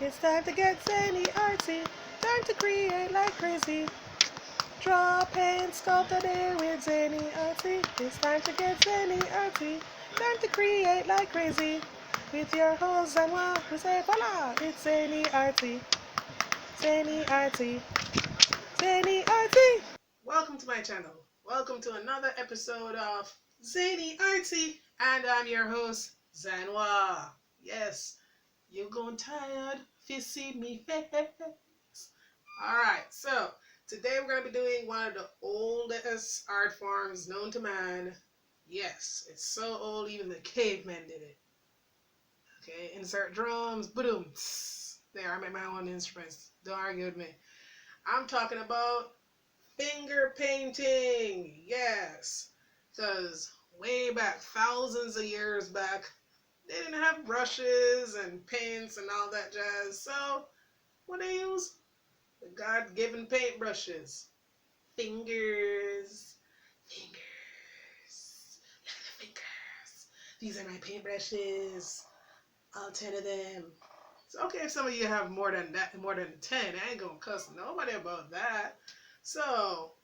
It's time to get Zany Artsy. Time to create like crazy. Draw, paint, sculpt a day with Zany Artsy. It's time to get Zany Artsy. Time to create like crazy. With your host ZanWa, we say voila, it's Zany Artsy. Zany Artsy. Zany Artsy. Welcome to my channel. Welcome to another episode of Zany Artsy. And I'm your host, ZanWa. Yes, you gone tired if you see me face. Alright, so today we're going to be doing one of the oldest art forms known to man. Yes, it's so old even the cavemen did it. Okay, insert drums, boom. There, I made my own instruments. Don't argue with me. I'm talking about finger painting. Yes, because way back, thousands of years back, they didn't have brushes and paints and all that jazz. So what they use? The God-given paintbrushes. Fingers. Look at the fingers. These are my paintbrushes. All 10 of them. It's okay if some of you have more than that, more than 10. I ain't gonna cuss nobody about that. So,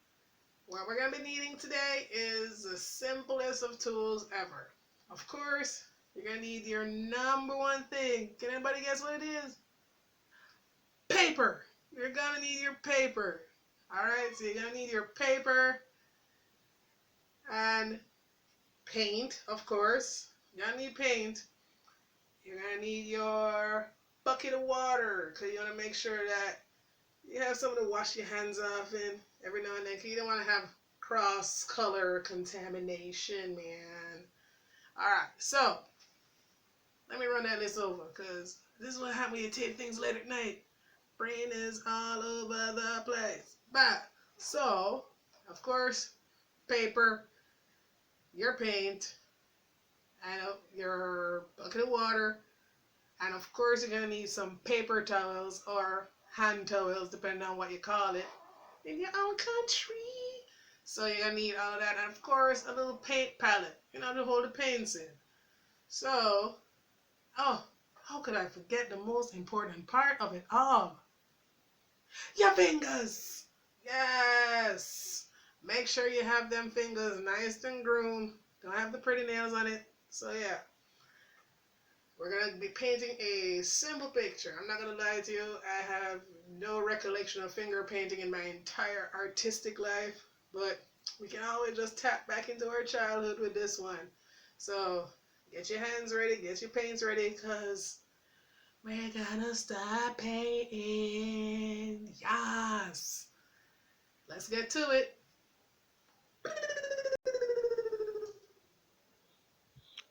what we're gonna be needing today is the simplest of tools ever. Of course, you're gonna need your number one thing. Can anybody guess what it is? Paper. You're gonna need your paper. Alright, so you're gonna need your paper and paint, of course. You're gonna need paint. You're gonna need your bucket of water because you want to make sure that you have something to wash your hands off in every now and then because you don't want to have cross color contamination, man. Alright, so let me run that list over because this is what happens when you tape things late at night. Brain is all over the place. But, so, of course, paper, your paint, and your bucket of water, and of course you're going to need some paper towels or hand towels, depending on what you call it, in your own country. So you're going to need all of that, and of course a little paint palette, to hold the paints in. So, oh, how could I forget the most important part of it all? Your fingers! Yes! Make sure you have them fingers nice and groomed. Don't have the pretty nails on it. So yeah. We're going to be painting a simple picture. I'm not going to lie to you. I have no recollection of finger painting in my entire artistic life. But we can always just tap back into our childhood with this one. So get your hands ready. Get your paints ready because we're gonna start painting. Yes. Let's get to it.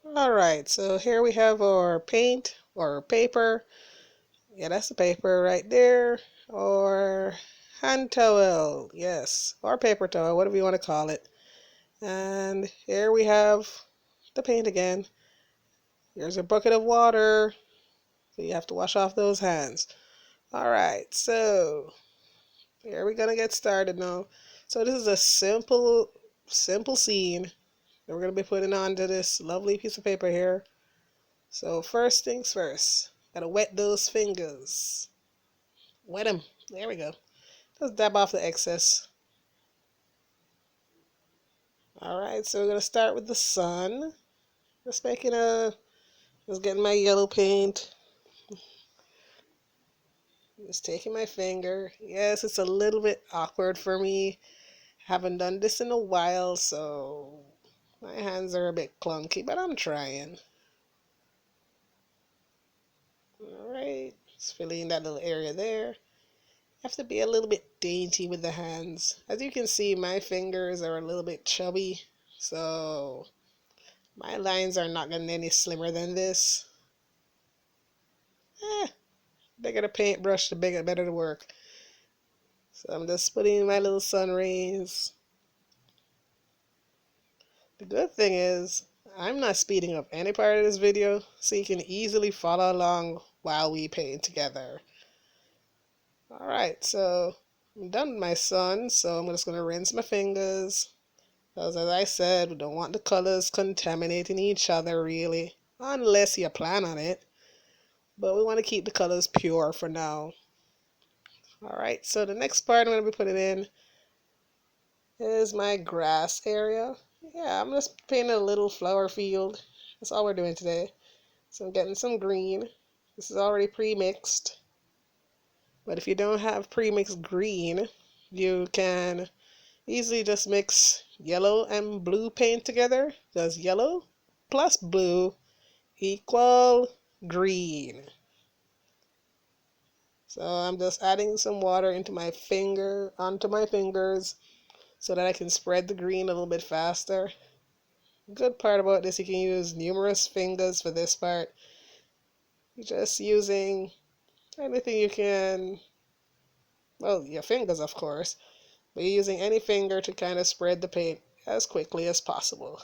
Alright, so here we have our paint or paper. Yeah, that's the paper right there. Or hand towel. Yes. Or paper towel, whatever you want to call it. And here we have the paint again. Here's a bucket of water. So you have to wash off those hands. Alright, so here we're gonna get started now. So this is a simple scene that we're gonna be putting onto this lovely piece of paper here. So first things first, gotta wet those fingers. Wet them. There we go. Just dab off the excess. Alright, so we're gonna start with the sun. Just getting my yellow paint. Just taking my finger. Yes, it's a little bit awkward for me. Haven't done this in a while, so my hands are a bit clunky, but I'm trying. Alright, just filling in that little area there. Have to be a little bit dainty with the hands. As you can see, my fingers are a little bit chubby, so my lines are not getting any slimmer than this. Bigger the paintbrush, the better the work. So I'm just putting in my little sun rays. The good thing is, I'm not speeding up any part of this video, so you can easily follow along while we paint together. Alright, so I'm done with my sun, so I'm just going to rinse my fingers. Because as I said, we don't want the colors contaminating each other really. unless you plan on it. But we want to keep the colors pure for now. Alright, so the next part I'm going to be putting in is my grass area. Yeah, I'm just painting a little flower field. That's all we're doing today. So I'm getting some green. This is already pre-mixed. But if you don't have pre-mixed green, you can easily just mix yellow and blue paint together. Does yellow plus blue equal green? So I'm just adding some water onto my fingers so that I can spread the green a little bit faster. Good part about this, you can use numerous fingers for this part. You're just using anything you can, well, your fingers of course, but you're using any finger to kind of spread the paint as quickly as possible.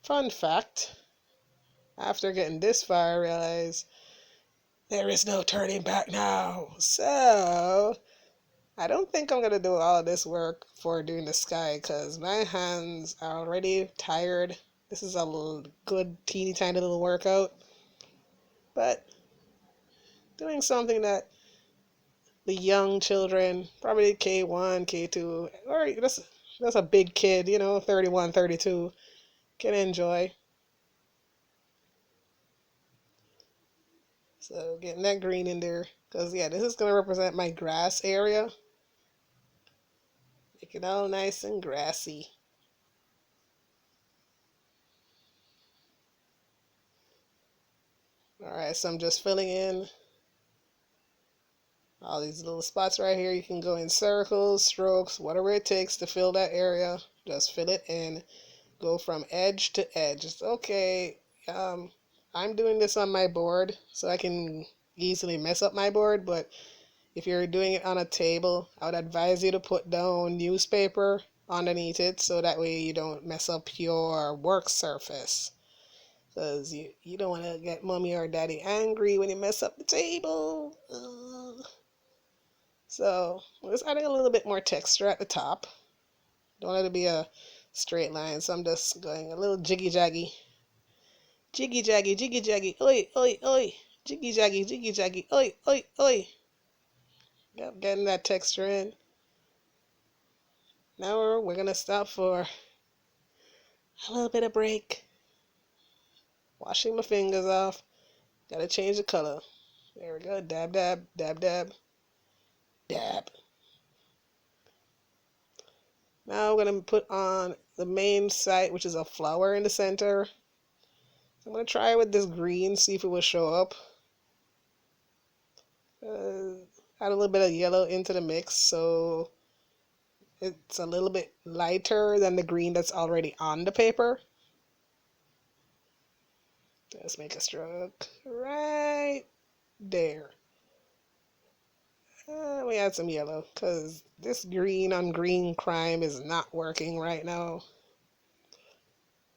Fun fact, after getting this far, I realized there is no turning back now. So I don't think I'm gonna do all of this work for doing the sky because my hands are already tired. This is a good teeny tiny little workout, but doing something that the young children, probably K1, K2, or that's a big kid, 31, 32, can enjoy. So getting that green in there, because yeah, this is gonna represent my grass area. Make it all nice and grassy. Alright, so I'm just filling in all these little spots right here. You can go in circles, strokes, whatever it takes to fill that area. Just fill it in. Go from edge to edge. It's okay. I'm doing this on my board so I can easily mess up my board, but if you're doing it on a table, I would advise you to put down newspaper underneath it so that way you don't mess up your work surface. Because you don't want to get mommy or daddy angry when you mess up the table. So I'm just adding a little bit more texture at the top. Don't let it be a straight line, so I'm just going a little jiggy jaggy. Jiggy jaggy, jiggy jaggy, oi, oi, oi. Jiggy jaggy, jiggy jaggy, oi, oi, oi. Yep, getting that texture in. Now we're gonna stop for a little bit of break. Washing my fingers off. Gotta change the color. There we go. Dab, dab, dab, dab, dab. Now we're gonna put on the main site, which is a flower in the center. I'm gonna try with this green, see if it will show up. Add a little bit of yellow into the mix so it's a little bit lighter than the green that's already on the paper. Let's make a stroke right there. We add some yellow because this green on green crime is not working right now.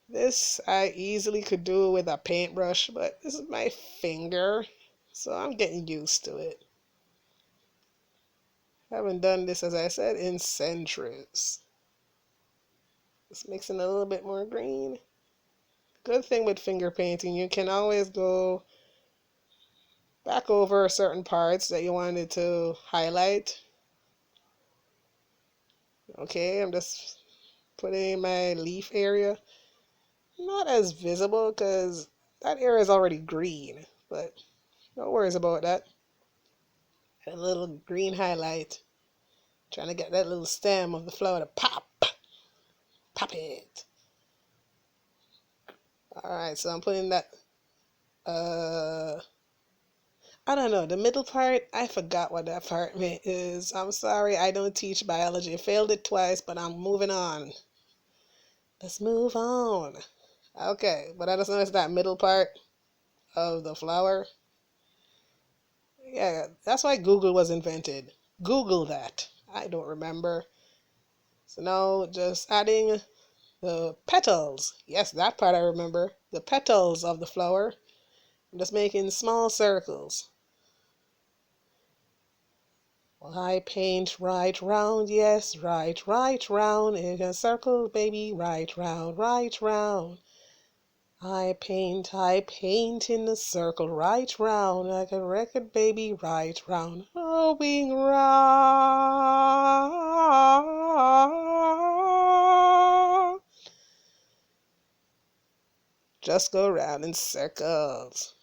This I easily could do with a paintbrush, but this is my finger, so I'm getting used to it. I haven't done this, as I said, in centuries. Just mixing a little bit more green. Good thing with finger painting, you can always go back over certain parts that you wanted to highlight. Okay, I'm just putting in my leaf area. Not as visible because that area is already green, but no worries about that. A little green highlight. Trying to get that little stem of the flower to pop. Pop it. Alright, so I'm putting that, I don't know, the middle part, I forgot what that part is. I'm sorry, I don't teach biology. I failed it twice, but I'm moving on. Let's move on. Okay, but I just noticed that middle part of the flower. Yeah, that's why Google was invented. Google that. I don't remember. So now just adding the petals. Yes, that part I remember. The petals of the flower. I'm just making small circles. Well, I paint right round, yes, right round in a circle, baby, right round, right round. I paint in a circle right round, like a record baby right round, going round. Just go round in circles.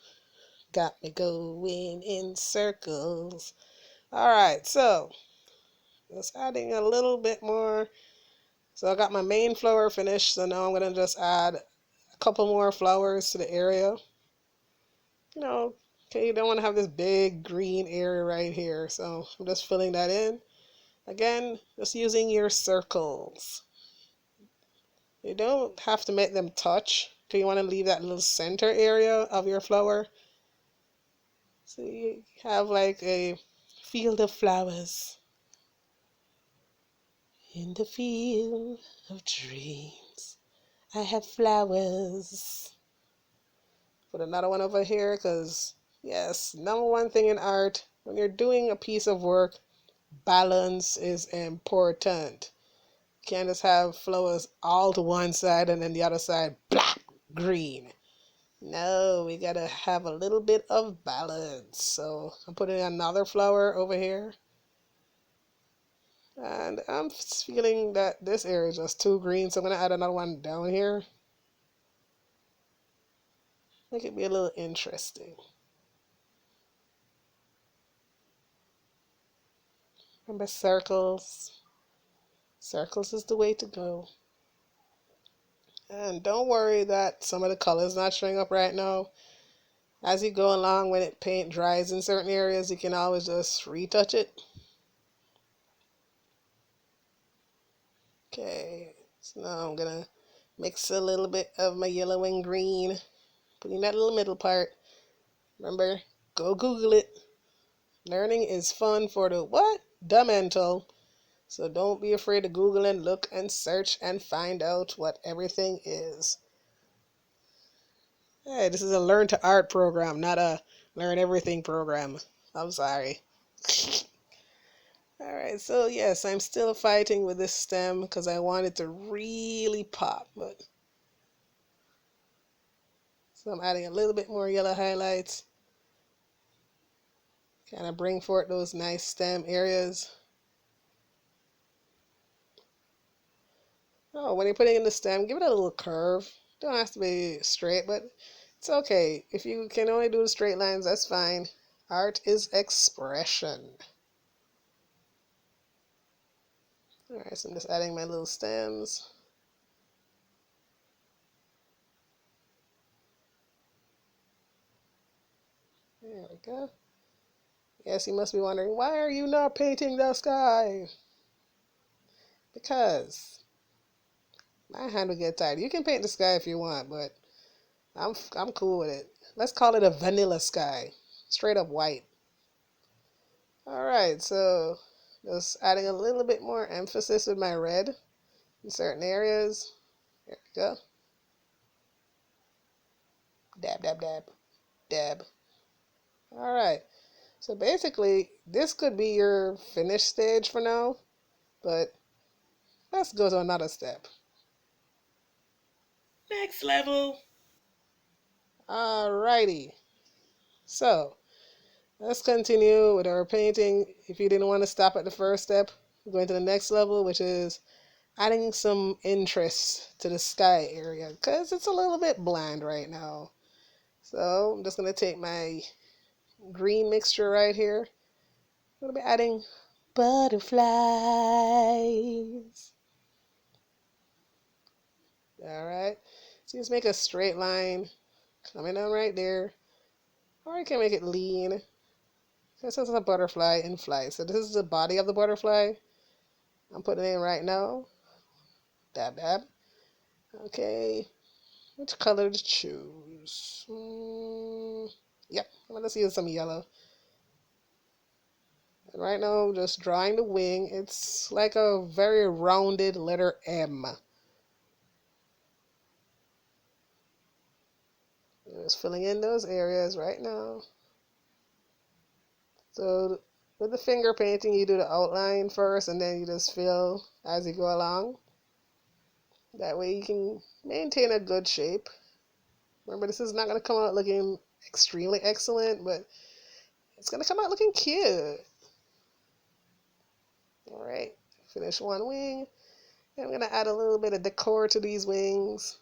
Got me going in circles. Alright, so just adding a little bit more. So I got my main flower finished, so now I'm going to just add a couple more flowers to the area. You know, okay, you don't want to have this big green area right here, so I'm just filling that in. Again, just using your circles. You don't have to make them touch, because you want to leave that little center area of your flower. So you have like a field of flowers. In the field of dreams, I have flowers. Put another one over here because, yes, number one thing in art, when you're doing a piece of work, balance is important. You can't just have flowers all to one side and then the other side, black, green. No, we gotta have a little bit of balance. So I'm putting another flower over here. And I'm feeling that this area is just too green, so I'm going to add another one down here. Make it be a little interesting. Remember circles. Circles is the way to go. And don't worry that some of the colors not showing up right now. As you go along, when it paint dries in certain areas, you can always just retouch it. Okay, so now I'm going to mix a little bit of my yellow and green. Putting that little middle part. Remember, go Google it. Learning is fun for the what? The mental. So don't be afraid to Google and look and search and find out what everything is. Hey, this is a learn to art program, not a learn everything program. I'm sorry. Alright, so yes, I'm still fighting with this stem because I want it to really pop. So I'm adding a little bit more yellow highlights. Kind of bring forth those nice stem areas. Oh, when you're putting in the stem, give it a little curve. Don't have to be straight, but it's okay. If you can only do the straight lines, that's fine. Art is expression. Alright, so I'm just adding my little stems. There we go. Yes, you must be wondering, why are you not painting the sky? Because my hand will get tired. You can paint the sky if you want, but I'm cool with it. Let's call it a vanilla sky. Straight up white. Alright, so just adding a little bit more emphasis with my red in certain areas. There we go. Dab, dab, dab, dab. Alright, so basically, this could be your finished stage for now, but let's go to another step. Next level. Alrighty, so let's continue with our painting. If you didn't want to stop at the first step, we're going to the next level, which is adding some interest to the sky area because it's a little bit bland right now. So I'm just going to take my green mixture right here. I'm going to be adding butterflies. Alright, so just make a straight line coming down right there. Or you can make it lean. This is a butterfly in flight. So this is the body of the butterfly. I'm putting it in right now. Dab, dab. Okay, which color to choose? Yep, I'm going to use some yellow. And right now, just drawing the wing. It's like a very rounded letter M. Just filling in those areas right now. So with the finger painting, you do the outline first and then you just fill as you go along. That way you can maintain a good shape. Remember, this is not going to come out looking extremely excellent, but it's going to come out looking cute. All right, finish one wing. And I'm going to add a little bit of decor to these wings.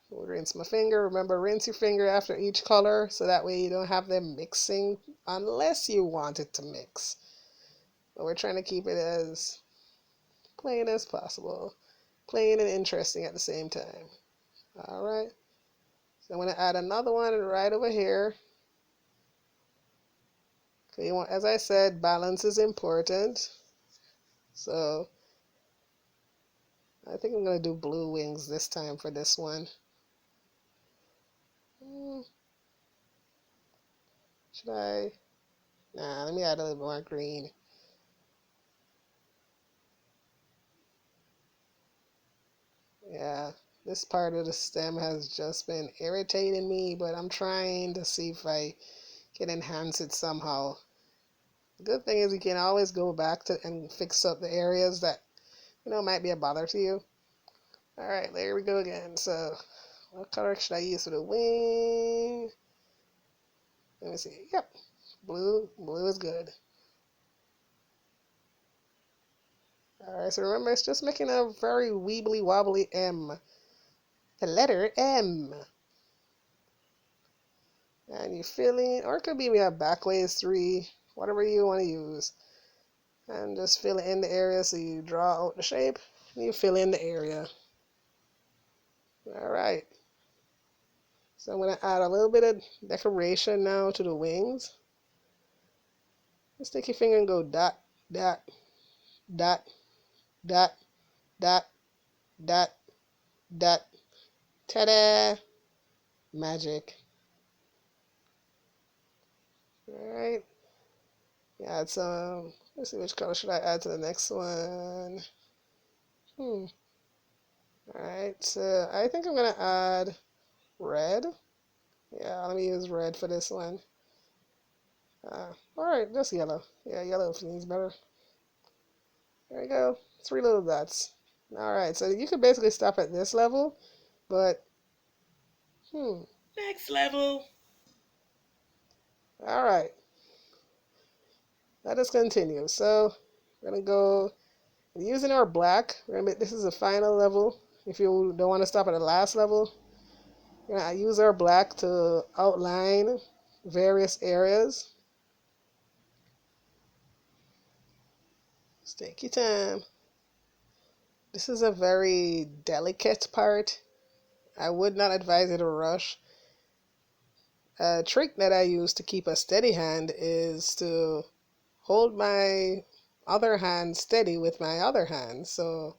We'll rinse my finger. Remember, rinse your finger after each color so that way you don't have them mixing unless you want it to mix. But we're trying to keep it as plain as possible. Plain and interesting at the same time. All right. So I'm going to add another one right over here. Okay, as I said, balance is important. So I think I'm going to do blue wings this time for this one. Should I? Nah, let me add a little more green. Yeah, this part of the stem has just been irritating me, but I'm trying to see if I can enhance it somehow. The good thing is you can always go back to and fix up the areas that, might be a bother to you. All right, there we go again. So what color should I use for the wing? Let me see. Yep, blue. Blue is good. All right, so remember, it's just making a very weebly wobbly M. The letter M. And you fill in, or it could be a backways 3, whatever you want to use. And just fill it in the area, so you draw out the shape, and you fill in the area. All right. So I'm going to add a little bit of decoration now to the wings. Just take your finger and go dot, dot, dot, dot, dot, dot, dot. Ta-da! Magic. All right. Add some. Let's see, which color should I add to the next one? All right. So I think I'm gonna add red. Yeah, let me use red for this one. All right, just yellow. Yeah, yellow seems better. There we go. 3 little dots. All right. So you could basically stop at this level, but next level. All right. Let us continue. So we're gonna go using our black. Remember, this is the final level. If you don't want to stop at the last level, we're gonna use our black to outline various areas. Just take your time. This is a very delicate part. I would not advise you to rush. A trick that I use to keep a steady hand is to hold my other hand steady with my other hand. So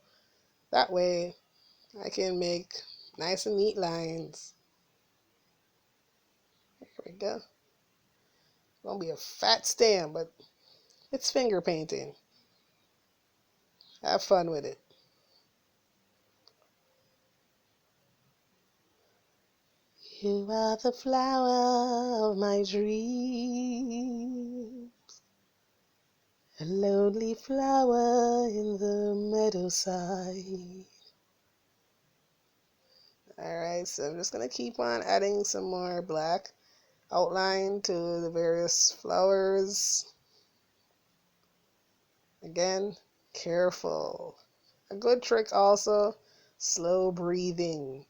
that way I can make nice and neat lines. There we go. Won't be a fat stem, but it's finger painting. Have fun with it. You are the flower of my dream, a lonely flower in the meadowside. Alright, so I'm just going to keep on adding some more black outline to the various flowers. Again, careful. A good trick also, slow breathing.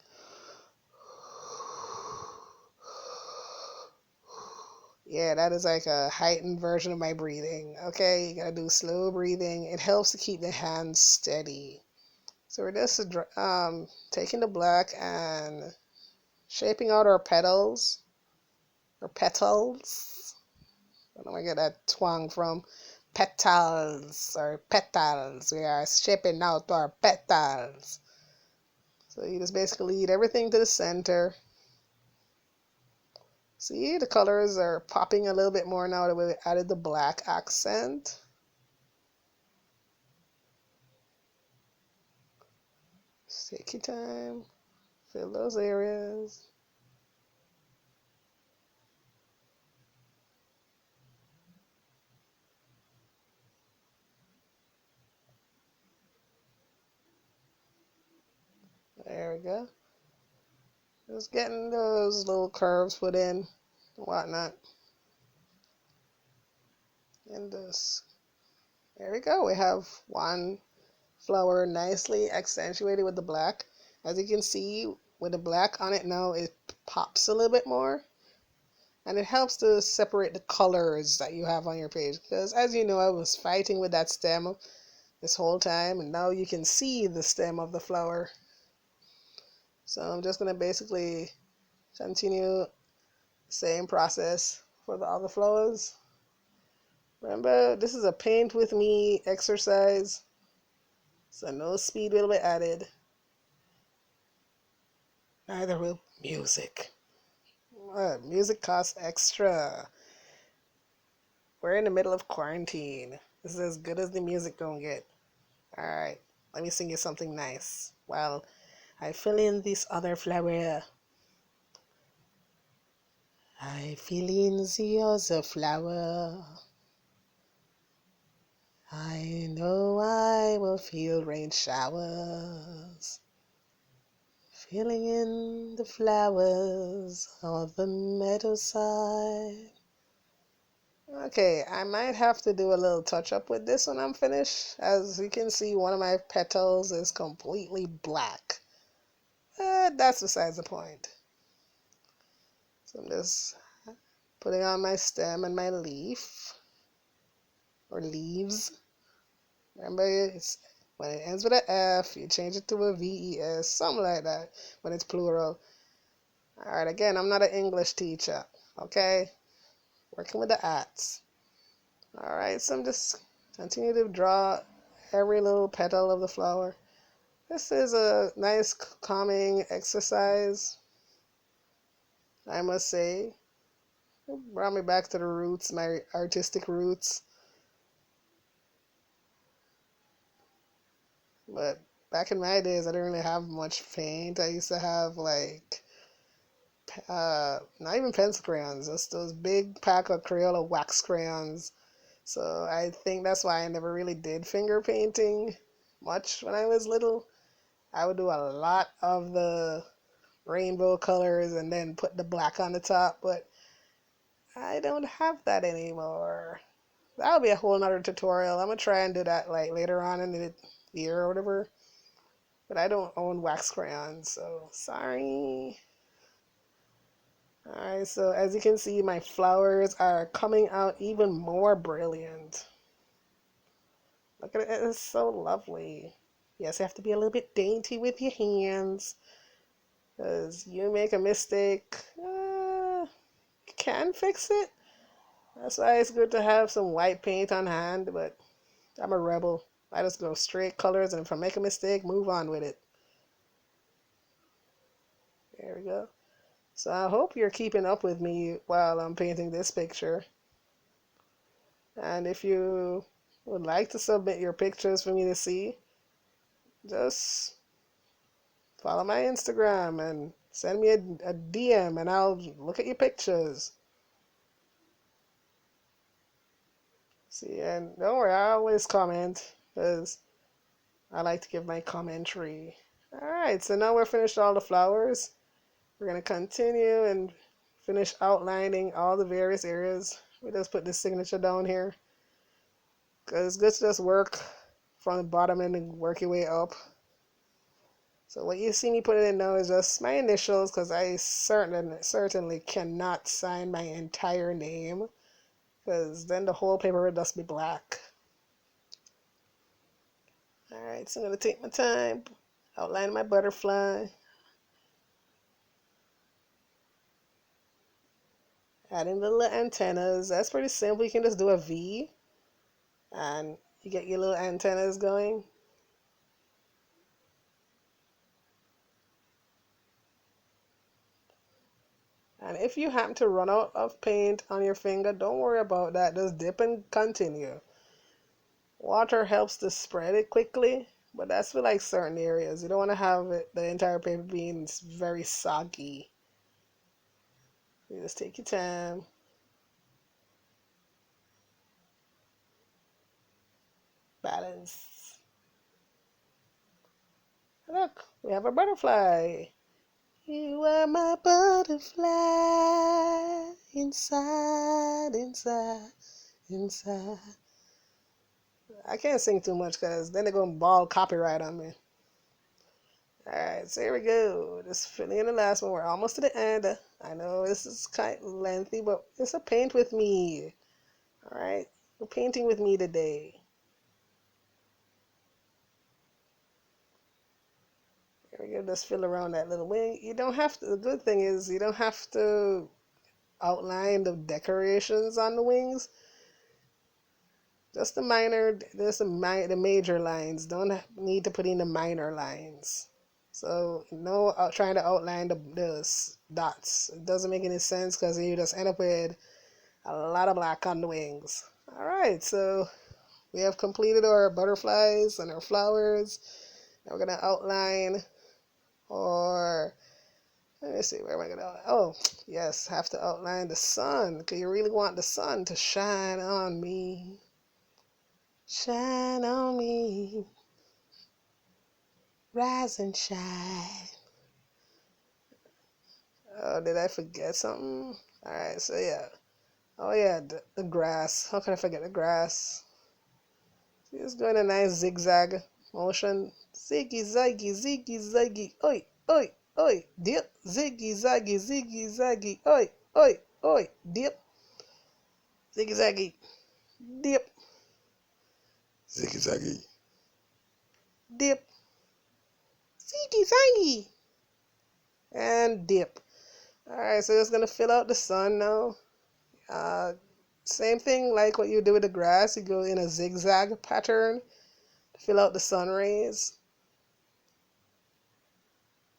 Yeah, that is like a heightened version of my breathing. Okay, you gotta do slow breathing. It helps to keep the hands steady. So we're just taking the black and shaping out our petals, or petals. I don't know where I get that twang from. Petals or petals. We are shaping out our petals. So you just basically lead everything to the center. See, the colors are popping a little bit more now that we added the black accent. Just take your time, fill those areas. There we go. Just getting those little curves put in and whatnot. And this. There we go. We have one flower nicely accentuated with the black. As you can see, with the black on it now, it pops a little bit more. And it helps to separate the colors that you have on your page. Because as you know, I was fighting with that stem this whole time. And now you can see the stem of the flower. So I'm just going to basically continue the same process for the other flowers. Remember, this is a paint with me exercise. So no speed will be added. Neither will music. Music costs extra. We're in the middle of quarantine. This is as good as the music gonna get. Alright, let me sing you something nice while I fill in this other flower. I fill in the other flower. I know I will feel rain showers. Filling in the flowers on the meadow side. Okay, I might have to do a little touch up with this when I'm finished. As you can see, one of my petals is completely black. That's besides the point. So I'm just putting on my stem and my leaf, or leaves. Remember, it's when it ends with an F, you change it to a VES, something like that, when it's plural. Alright, again, I'm not an English teacher, okay? Working with the arts. Alright, so I'm just continue to draw every little petal of the flower. This is a nice calming exercise, I must say. It brought me back to the roots, my artistic roots. But back in my days, I didn't really have much paint. I used to have like, not even pencil crayons, just those big pack of Crayola wax crayons. So I think that's why I never really did finger painting much when I was little. I would do a lot of the rainbow colors and then put the black on the top, but I don't have that anymore. That'll be a whole nother tutorial. I'm gonna try and do that like later on in the year or whatever. But I don't own wax crayons, so sorry. Alright, so as you can see, my flowers are coming out even more brilliant. Look at it, it's so lovely. Yes, you have to be a little bit dainty with your hands, because you make a mistake, you can fix it. That's why it's good to have some white paint on hand, but I'm a rebel. I just go straight colors, and if I make a mistake, move on with it. There we go. So I hope you're keeping up with me while I'm painting this picture. And if you would like to submit your pictures for me to see, just follow my Instagram and send me a DM and I'll look at your pictures. See, and don't worry, I always comment because I like to give my commentary. Alright, so now we're finished all the flowers. We're going to continue and finish outlining all the various areas. We just put this signature down here because it's good to just work from the bottom and then work your way up. So what you see me put in now is just my initials because I certainly cannot sign my entire name because then the whole paper would just be black. Alright, so I'm going to take my time, outline my butterfly, adding the little antennas. That's pretty simple. You can just do a V and you get your little antennas going. And if you happen to run out of paint on your finger, don't worry about that. Just dip and continue. Water helps to spread it quickly, but that's for like certain areas. You don't want to have the entire paper being very soggy. You just take your time. Balance. Look, we have a butterfly. You are my butterfly inside, inside, inside. I can't sing too much because then they're going to ball copyright on me. Alright, so here we go. Just filling in the last one. We're almost to the end. I know this is kind of lengthy, but it's a paint with me. Alright, you're painting with me today. Here we go. Just fill around that little wing. You don't have to, the good thing is you don't have to outline the decorations on the wings. Just the minor, the major lines. Don't need to put in the minor lines. So no trying to outline the dots. It doesn't make any sense because you just end up with a lot of black on the wings. Alright, so we have completed our butterflies and our flowers. Now we're going to outline or let me see, where am I going to, oh, yes, have to outline the sun because you really want the sun to shine on me. Shine on me. Rise and shine. Oh, did I forget something? Alright, so yeah. Oh yeah, the grass. How can I forget the grass? Just doing a nice zigzag motion. Ziggy zaggy, ziggy zaggy, oi, oi, oi, dip. Ziggy zaggy, oi, oi, oi, dip. Ziggy zaggy, dip. Ziggy zaggy, dip. Ziggy zaggy. And dip. Alright, so it's gonna fill out the sun now. Same thing like what you do with the grass. You go in a zigzag pattern to fill out the sun rays.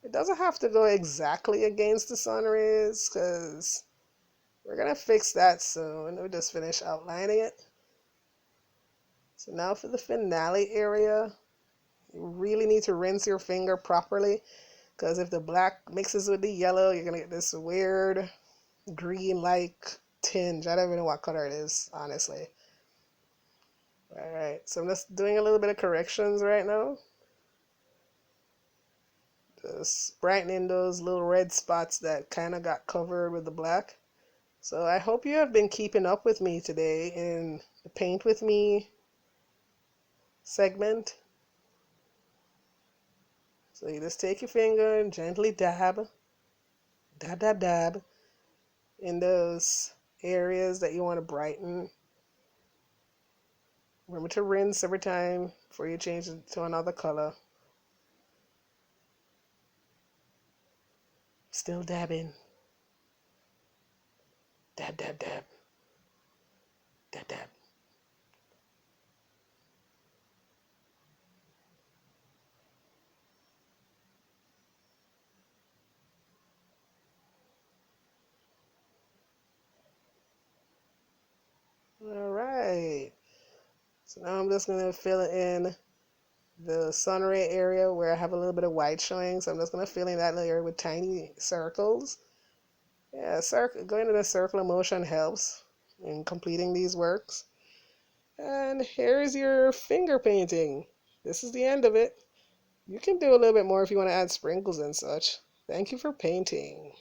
It doesn't have to go exactly against the sun rays because we're going to fix that soon. We just finish outlining it. So now for the finale area, you really need to rinse your finger properly because if the black mixes with the yellow, you're going to get this weird green-like tinge. I don't even know what color it is, honestly. Alright, so I'm just doing a little bit of corrections right now. Just brightening those little red spots that kind of got covered with the black. So I hope you have been keeping up with me today in the Paint With Me segment. So you just take your finger and gently dab, dab, dab, dab in those areas that you want to brighten. Remember to rinse every time before you change it to another color. Still dabbing. Dab, dab, dab. Dab, dab. Alright. So now I'm just going to fill in the sun ray area where I have a little bit of white showing. So I'm just going to fill in that area with tiny circles. Yeah, going in a circular motion helps in completing these works. And here's your finger painting. This is the end of it. You can do a little bit more if you want to add sprinkles and such. Thank you for painting.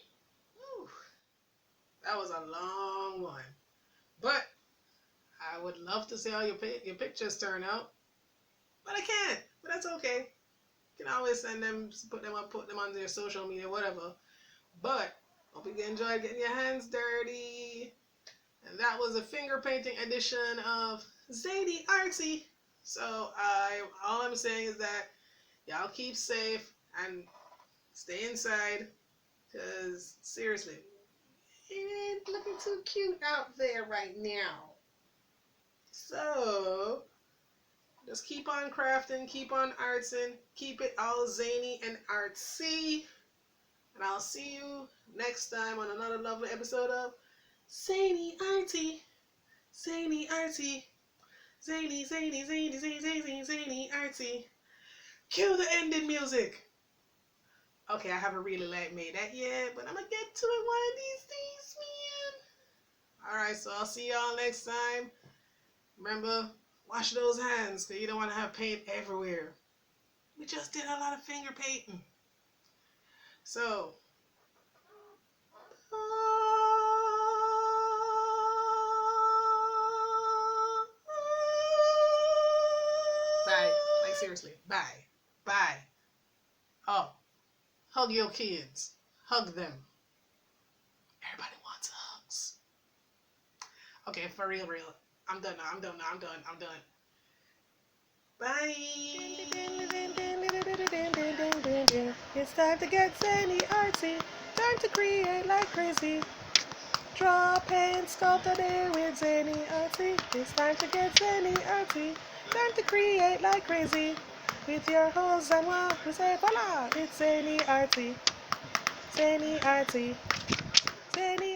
Whew. That was a long one. But I would love to see how your pictures turn out. But I can't. But that's okay. You can always send them, put them on their social media, whatever. But hope you enjoyed getting your hands dirty. And that was a finger painting edition of Zany Artsy. So all I'm saying is that y'all keep safe and stay inside. Because seriously, it ain't looking too cute out there right now. So just keep on crafting, keep on artsing, keep it all zany and artsy. And I'll see you next time on another lovely episode of Zany Artsy. Zany Artsy. Zany, zany, zany, zany, zany, zany Artsy. Cue the ending music. Okay, I haven't really made that yet, but I'm gonna get to it one of these days, man. Alright, so I'll see y'all next time. Remember, wash those hands, because you don't want to have paint everywhere. We just did a lot of finger painting. So, seriously. Bye. Bye. Oh, hug your kids. Hug them. Everybody wants hugs. Okay, for real, real. I'm done now. I'm done now. I'm done. I'm done. Bye. It's time to get Zany Artsy. Time to create like crazy. Draw, paint, sculpt a day with Zany Artsy. It's time to get Zany Artsy. Time to create like crazy. With your host ZanWa, we say voila, it's Zany Artsy. Zany Artsy. Zany